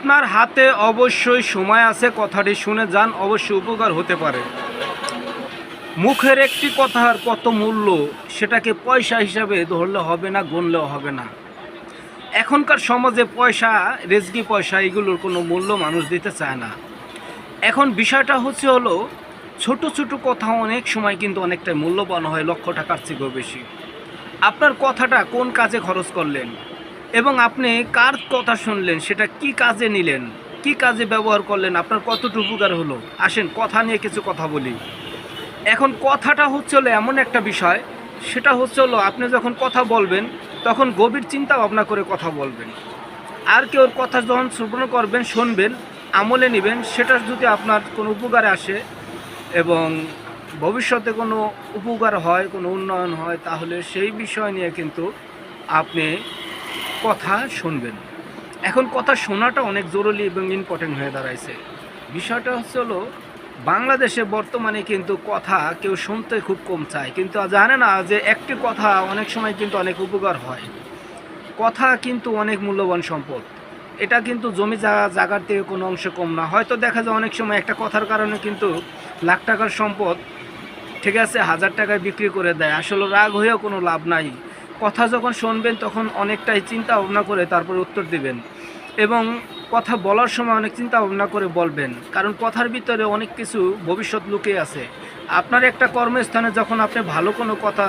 আপনার হাতে অবশ্যই সময় আছে, কথাটি শুনে যান, অবশ্যই উপকার হতে পারে। মুখের একটি কথার কত মূল্য, সেটাকে পয়সা হিসাবে ধরলে হবে না, গুনলেও হবে না। এখনকার সমাজে পয়সা, রেজকি পয়সা, এগুলোর কোনো মূল্য মানুষ দিতে চায় না। এখন বিষয়টা হলো ছোট ছোট কথা অনেক সময় কিন্তু অনেকটাই মূল্যবান হয়, লক্ষ টাকার চেয়েও বেশি। আপনার কথাটা কোন কাজে খরচ করলেন এবং আপনি কার কথা শুনলেন, সেটা কি কাজে নিলেন, কি কাজে ব্যবহার করলেন, আপনার কতটুকু উপকার হলো। আসেন কথা নিয়ে কিছু কথা বলি। এখন কথাটা হলো এমন একটা বিষয়, সেটা হলো আপনি যখন কথা বলবেন তখন গভীর চিন্তা ভাবনা করে কথা বলবেন। আর কেউর কথা যখন শ্রবণ করবেন, শুনবেন, আমলে নেবেন, সেটা যদি আপনার কোনো উপকারে আসে এবং ভবিষ্যতে কোনো উপকার হয়, কোনো উন্নয়ন হয়, তাহলে সেই বিষয় নিয়ে কিন্তু আপনি কথা শুনবেন। এখন কথা শোনাটা অনেক জরুরি এবং ইম্পর্টেন্ট হয়ে দাঁড়াইছে। বিষয়টা হলো বাংলাদেশে বর্তমানে কিন্তু কথা কেউ শুনতে খুব কম চায়, কিন্তু জানে না যে একটি কথা অনেক সময় কিন্তু অনেক উপকার হয়। কথা কিন্তু অনেক মূল্যবান সম্পদ। এটা কিন্তু জমি জায়গার থেকে কোনো অংশ কম না। হয়তো দেখা যায় অনেক সময় একটা কথার কারণে কিন্তু লাখ টাকার সম্পদ, ঠিক আছে, 1000 টাকায় বিক্রি করে দেয়। আসলে রাগ হয়েও কোনো লাভ নাই। কথা যখন শুনবেন তখন অনেকটাই চিন্তা ভাবনা করে তারপরে উত্তর দিবেন এবং কথা বলার সময় অনেক চিন্তা ভাবনা করে বলবেন, কারণ কথার ভিতরে অনেক কিছু ভবিষ্যৎ লুকিয়ে আছে। আপনার একটা কর্মস্থানে যখন আপনি ভালো কোনো কথা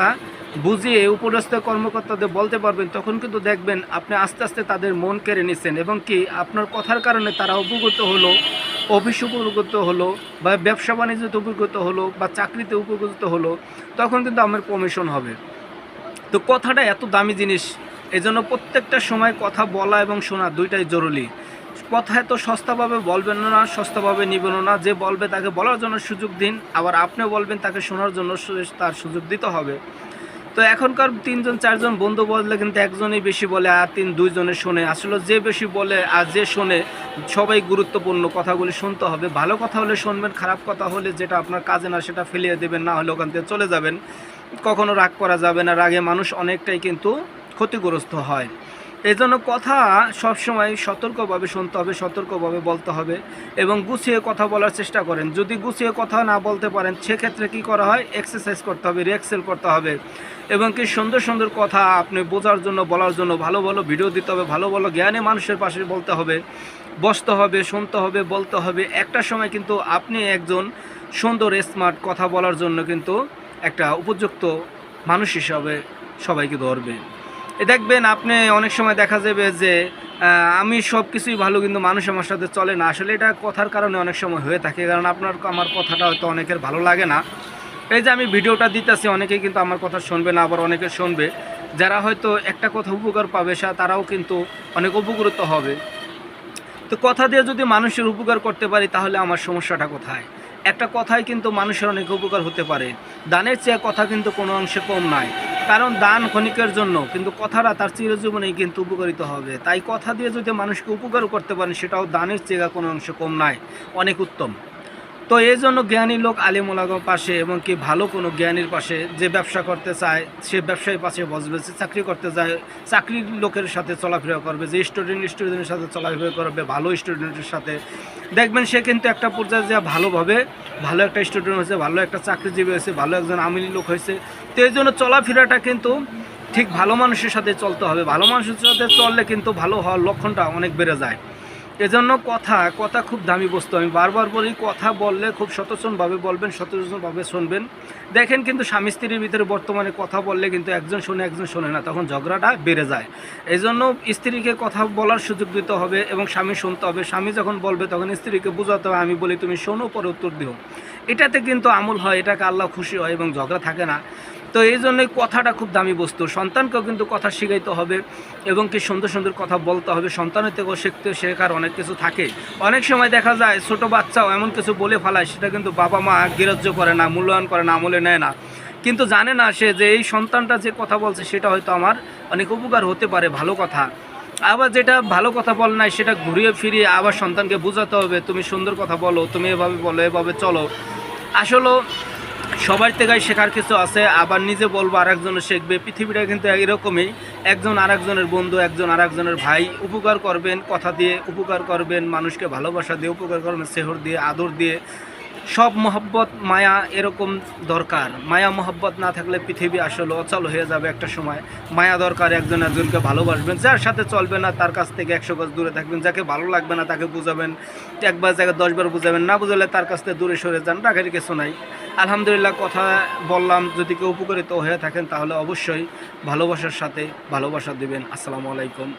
বুঝিয়ে উপরস্থ কর্মকর্তাদের বলতে পারবেন, তখন কিন্তু দেখবেন আপনি আস্তে আস্তে তাদের মন কেড়ে নিচ্ছেন এবং কি আপনার কথার কারণে তারা উপকৃত হলো, অফিস উপকৃত হলো, বা ব্যবসা বাণিজ্যতে উপকৃত হলো, বা চাকরিতে উপকৃত হলো, তখন কিন্তু আমার কমিশন হবে। তো কথাটা এত দামি জিনিস, এজন্য প্রত্যেকটা সময় কথা বলা এবং শোনা দুইটাই জরুরি। কথা এত সস্তাভাবে বলবেন না, সস্তাভাবে নিবেন না। যে বলবে তাকে বলার জন্য সুযোগ দিন, আবার আপনিও বলবেন তাকে শোনার জন্য তার সুযোগ দিতে হবে। তো এখনকার 3জন 4জন বন্ধু বললে কিন্তু একজনই বেশি বলে আর 2জনে শোনে। আসলে যে বেশি বলে আর যে শোনে সবাই গুরুত্বপূর্ণ। কথাগুলি শুনতে হবে। ভালো কথা হলে শুনবেন, খারাপ কথা হলে যেটা আপনার কাজে না সেটা ফেলিয়ে দেবেন, না হলে ওখান থেকে চলে যাবেন। কখনো রাগ করা যাবে না, রাগে মানুষ অনেকটাই কিন্তু ক্ষতিগ্রস্ত হয়। এই জন্য কথা সবসময় সতর্কভাবে শুনতে হবে, সতর্কভাবে বলতে হবে এবং গুছিয়ে কথা বলার চেষ্টা করেন। যদি গুছিয়ে কথা না বলতে পারেন, সেক্ষেত্রে কী করা হয়, এক্সারসাইজ করতে হবে, রিহার্সাল করতে হবে এবং কি সুন্দর সুন্দর কথা আপনি বোঝার জন্য, বলার জন্য ভালো ভালো ভিডিও দিতে হবে, ভালো ভালো জ্ঞানী মানুষের পাশে বলতে হবে, বসতে হবে, শুনতে হবে, বলতে হবে। একটা সময় কিন্তু আপনি একজন সুন্দর স্মার্ট কথা বলার জন্য কিন্তু একটা উপযুক্ত মানুষ হিসাবে সবাইকে ধরবে। দেখবেন আপনি অনেক সময় দেখা যাবে যে আমি সব কিছুই ভালো, কিন্তু মানুষ আমার সাথে চলে না। আসলে এটা কথার কারণে অনেক সময় হয়ে থাকে, কারণ আপনার আমার কথাটা হয়তো অনেকের ভালো লাগে না। এই যে আমি ভিডিওটা দিতেছি, অনেকেই কিন্তু আমার কথা শুনবে না, আবার অনেকে শুনবে। যারা হয়তো একটা কথা উপকার পাবে তারাও কিন্তু অনেক উপকৃত হবে। তো কথা দিয়ে যদি মানুষের উপকার করতে পারি, তাহলে আমার সমস্যাটা কোথায়? একটা কথায় কিন্তু মানুষের অনেক উপকার হতে পারে। দানের চেয়ে কথা কিন্তু কোনো অংশে কম নয়, কারণ দান ক্ষণিকের জন্য, কিন্তু কথাটা তার চিরজীবনেই কিন্তু উপকারিত হবে। তাই কথা দিয়ে যদি মানুষকে উপকার করতে পারেন, সেটাও দানের চেয়ে কোনো অংশে কম নয়, অনেক উত্তম। তো এই জন্য জ্ঞানী লোক আলিম ওলামার পাশে এবং কি ভালো কোনো জ্ঞানীর পাশে, যে ব্যবসা করতে চায় সে ব্যবসায়ীর পাশে বসবে, যে চাকরি করতে যায় চাকরির লোকের সাথে চলাফেরা করবে, যে স্টুডেন্টের সাথে চলাফেরা করবে ভালো স্টুডেন্টের সাথে, দেখবেন সে কিন্তু একটা পর্যায়ে যা ভালোভাবে ভালো একটা স্টুডেন্ট হয়েছে, ভালো একটা চাকরিজীবী হয়েছে, ভালো একজন আমিলি লোক হয়েছে। তো এই জন্য চলাফেরাটা কিন্তু ঠিক ভালো মানুষের সাথে চলতে হবে। ভালো মানুষের সাথে চললে কিন্তু ভালো হওয়ার লক্ষণটা অনেক বেড়ে যায়। এজন্য কথা খুব দামি বস্তু। আমি বারবার বলি, কথা বললে খুব সচেতনভাবে বলবেন, সচেতনভাবে শুনবেন। দেখেন কিন্তু স্বামী স্ত্রীর ভিতরে বর্তমানে কথা বললে কিন্তু একজন শোনে একজন শোনে না, তখন ঝগড়াটা বেড়ে যায়। এই জন্য স্ত্রীকে কথা বলার সুযোগ দিতে হবে এবং স্বামী শুনতে হবে। স্বামী যখন বলবে তখন স্ত্রীকে বোঝাতে হবে, আমি বলি তুমি শোনো, পরে উত্তর দিও। এটাতে কিন্তু আমল হয়, এটাকে আল্লাহ খুশি হয় এবং ঝগড়া থাকে না। তো এই জন্যই কথাটা খুব দামি বস্তু। সন্তানকেও কিন্তু কথা শিখাইতে হবে এবং কি সুন্দর সুন্দর কথা বলতে হবে। সন্তানের থেকেও শেখার অনেক কিছু থাকে। অনেক সময় দেখা যায় ছোট বাচ্চাও এমন কিছু বলে ফেলায়, সেটা কিন্তু বাবা মা গ্রাহ্য করে না, মূল্যায়ন করে না, আমলে নেয় না। কিন্তু জানে না সে যে এই সন্তানটা যে কথা বলছে সেটা হয়তো আমার অনেক উপকার হতে পারে, ভালো কথা। আবার যেটা ভালো কথা বল নাই, সেটা ঘুরিয়ে ফিরিয়ে আবার সন্তানকে বোঝাতে হবে, তুমি সুন্দর কথা বলো, তুমি এভাবে বলো, এভাবে চলো। আসলে সবার থেকেই শেখার কিছু আছে, আবার নিজে বলবো আরেকজনও শিখবে। পৃথিবীটা কিন্তু এরকমই, একজন আরেকজনের বন্ধু, একজন আরেকজনের ভাই। উপকার করবেন কথা দিয়ে, উপকার করবেন মানুষকে ভালোবাসা দিয়ে, উপকার করবেন সেহর দিয়ে, আদর দিয়ে। সব মহব্বত মায়া এরকম দরকার। মায়া মহব্বত না থাকলে পৃথিবী আসলে অচল হয়ে যাবে একটা সময়। মায়া দরকার, একজন একজনকে ভালোবাসবেন। যার সাথে চলবে না তার কাছ থেকে 100 গজ দূরে থাকবেন। যাকে ভালো লাগবে না তাকে বুঝাবেন, একবার জায়গায় 10 বার বুঝাবেন, না বুঝালে তার কাছ থেকে দূরে সরে যান। রাখের কিছু নাই। আলহামদুলিল্লাহ, কথা বললাম, যদি কেউ উপকারিত হয়ে থাকেন তাহলে অবশ্যই ভালোবাসার সাথে ভালোবাসা দেবেন। আসসালামু আলাইকুম।